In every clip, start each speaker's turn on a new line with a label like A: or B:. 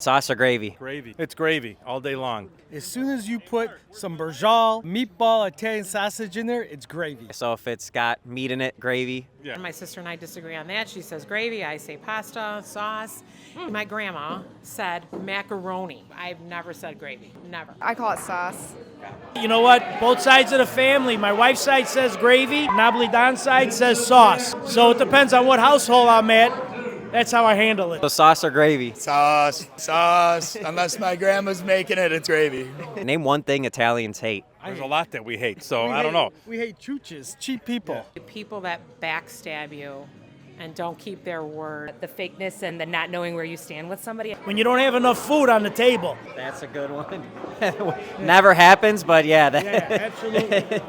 A: Sauce or gravy?
B: Gravy. It's gravy all day long.
C: As soon as you put some Berjal, meatball, Italian sausage in there, it's gravy.
A: So if it's got meat in it, gravy.
B: Yeah.
D: My sister and I disagree on that. She says gravy, I say pasta, sauce. My grandma said macaroni. I've never said gravy, never.
E: I call it sauce.
F: You know what? Both sides of the family. My wife's side says gravy. Nabli Don's side says sauce. So it depends on what household I'm at. That's how I handle it.
A: So sauce or gravy?
G: Sauce. Unless my grandma's making it, it's gravy.
A: Name one thing Italians hate.
B: There's a lot that we hate, so I don't know.
C: We hate chooches, cheap people.
D: People that backstab you and don't keep their word.
H: The fakeness and the not knowing where you stand with somebody.
F: When you don't have enough food on the table.
A: That's a good one. Never happens, but yeah.
F: Yeah, absolutely.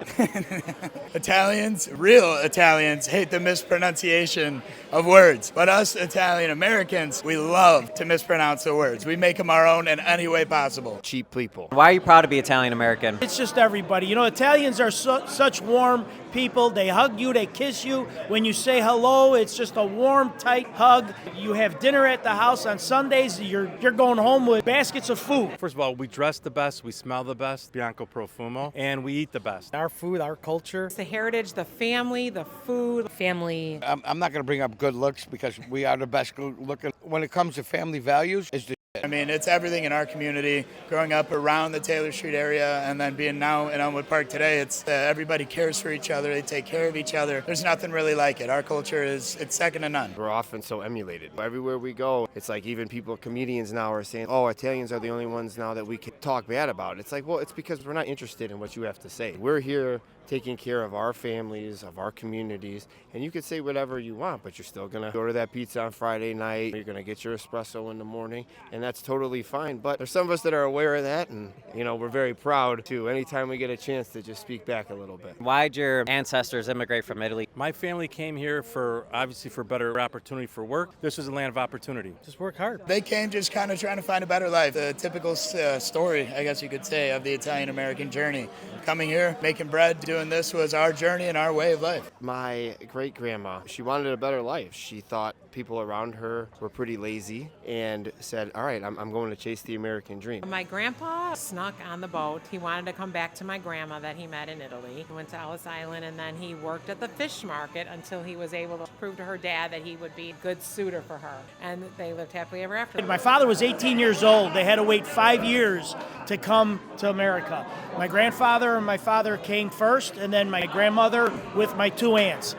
G: Italians, real Italians, hate the mispronunciation of words. But us Italian Americans, we love to mispronounce the words. We make them our own in any way possible.
I: Cheap people.
A: Why are you proud to be Italian American?
F: It's just everybody. You know, Italians are such warm people. They hug you, they kiss you. When you say hello, it's just a warm, tight hug. You have dinner at the house on Sundays. You're going home with baskets of food.
B: First of all, we dress the best, we smell the best, Bianco Profumo, and we eat the best.
C: Our food, our culture.
D: It's the heritage, the family, the food.
H: Family.
I: I'm not going to bring up good looks because we are the best good looking. When it comes to family values, is the
G: I mean, it's everything in our community. Growing up around the Taylor Street area and then being now in Elmwood Park today, it's everybody cares for each other. They take care of each other. There's nothing really like it. Our culture it's second to none.
I: We're often so emulated. Everywhere we go, it's like even comedians now are saying, oh, Italians are the only ones now that we can talk bad about. It's like, well, it's because we're not interested in what you have to say. We're here taking care of our families, of our communities, and you could say whatever you want, but you're still going to order that pizza on Friday night. You're going to get your espresso in the morning, and that's totally fine. But there's some of us that are aware of that, and, you know, we're very proud to, anytime we get a chance to just speak back a little bit.
A: Why'd your ancestors immigrate from Italy?
B: My family came here obviously for better opportunity for work. This is a land of opportunity.
C: Just work hard.
G: They came just kind of trying to find a better life. The typical story, I guess you could say, of the Italian-American journey. Coming here, making bread, doing this was our journey and our way of life.
I: My great-grandma, she wanted a better life. She thought people around her were pretty lazy and said, all right, I'm going to chase the American dream.
D: My grandpa snuck on the boat. He wanted to come back to my grandma that he met in Italy. He went to Ellis Island and then he worked at the fish market until he was able to prove to her dad that he would be a good suitor for her. And they lived happily ever after.
F: My father was 18 years old. They had to wait 5 years to come to America. My grandfather and my father came first, and then my grandmother with my two aunts.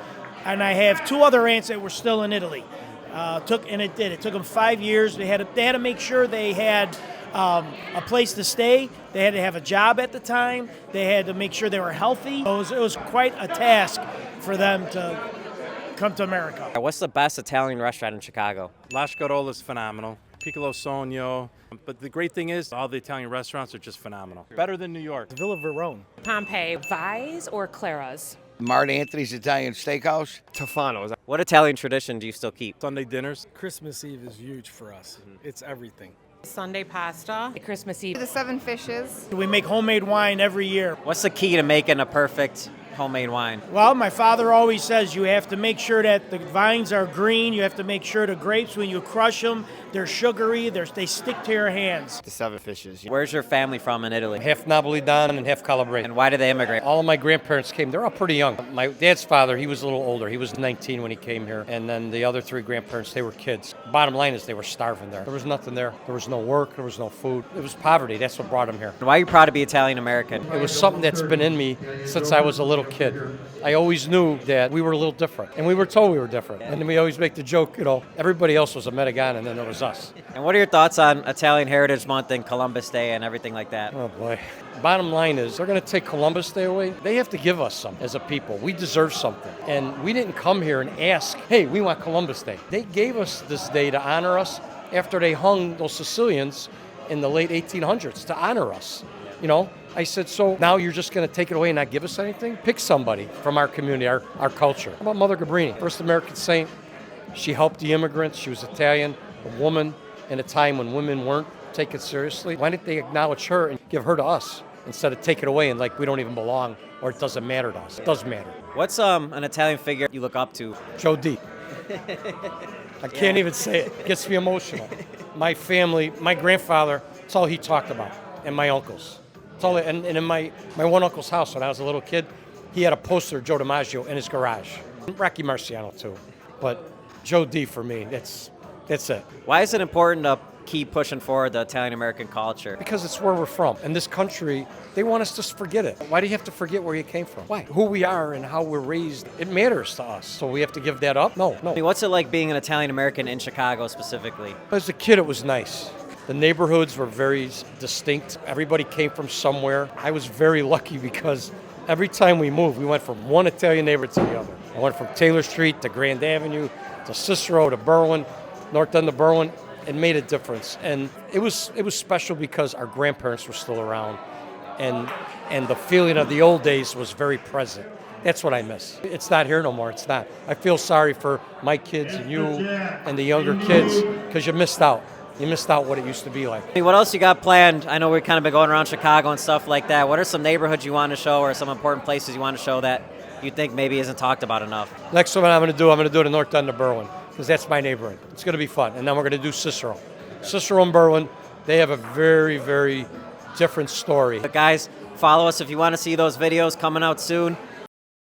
F: And I have two other aunts that were still in Italy. It took them 5 years. They had to make sure they had a place to stay. They had to have a job at the time. They had to make sure they were healthy. It was quite a task for them to come to America.
A: What's the best Italian restaurant in Chicago?
B: La Scarola is phenomenal. Piccolo Sogno. But the great thing is, all the Italian restaurants are just phenomenal. Better than New York.
C: Villa Verone.
D: Pompeii.
H: Vi's or Clara's?
I: Mark Anthony's Italian Steakhouse.
B: Tofano's.
A: What Italian tradition do you still keep?
B: Sunday dinners.
C: Christmas Eve is huge for us. It's everything.
D: Sunday pasta.
H: Christmas Eve.
E: The 7 fishes.
F: We make homemade wine every year.
A: What's the key to making a perfect homemade wine?
F: Well, my father always says you have to make sure that the vines are green. You have to make sure the grapes, when you crush them, they're sugary. They stick to your hands.
I: The 7 fishes.
A: Where's your family from in Italy?
J: Half Nabli Don and half Calabrese.
A: And why did they immigrate?
J: All of my grandparents came. They're all pretty young. My dad's father, he was a little older. He was 19 when he came here. And then the other 3 grandparents, they were kids. Bottom line is they were starving there. There was nothing there. There was no work. There was no food. It was poverty. That's what brought them here.
A: Why are you proud to be Italian American?
J: It was something that's been in me since I was a little kid. I always knew that we were a little different. And we were told we were different. And then we always make the joke, you know, everybody else was a Metagon and then there was us.
A: And what are your thoughts on Italian Heritage Month and Columbus Day and everything like that?
J: Oh boy. Bottom line is, they're going to take Columbus Day away. They have to give us something as a people. We deserve something. And we didn't come here and ask, hey, we want Columbus Day. They gave us this day to honor us after they hung those Sicilians in the late 1800s to honor us. You know, I said, so now you're just going to take it away and not give us anything? Pick somebody from our community, our culture. How about Mother Cabrini, first American saint? She helped the immigrants. She was Italian, a woman in a time when women weren't taken seriously. Why didn't they acknowledge her and give her to us instead of take it away and like we don't even belong or it doesn't matter to us? It does matter.
A: What's an Italian figure you look up to?
J: Joe D. I can't even say it. It gets me emotional. my family, my grandfather, that's all he talked about, and my uncles. That's all, and in my one uncle's house when I was a little kid, he had a poster of Joe DiMaggio in his garage. Rocky Marciano too, but Joe D for me, that's it.
A: Why is it important to keep pushing forward the Italian American culture?
J: Because it's where we're from. In this country, they want us to forget it. Why do you have to forget where you came from? Why? Who we are and how we're raised, it matters to us. So we have to give that up? No.
A: I mean, what's it like being an Italian American in Chicago specifically?
J: As a kid, it was nice. The neighborhoods were very distinct. Everybody came from somewhere. I was very lucky because every time we moved, we went from one Italian neighborhood to the other. I went from Taylor Street to Grand Avenue to Cicero to Berwyn, North End of Berwyn. It made a difference, and it was special because our grandparents were still around, and the feeling of the old days was very present. That's what I miss. It's not here no more. It's not. I feel sorry for my kids and you and the younger kids because you missed out. You missed out what it used to be like.
A: What else you got planned? I know we've kind of been going around Chicago and stuff like that. What are some neighborhoods you want to show or some important places you want to show that you think maybe isn't talked about enough?
J: Next one I'm going to do the North End of Berwyn because that's my neighborhood. It's going to be fun. And then we're going to do Cicero. Cicero and Berwyn, they have a very, very different story.
A: But guys, follow us if you want to see those videos coming out soon.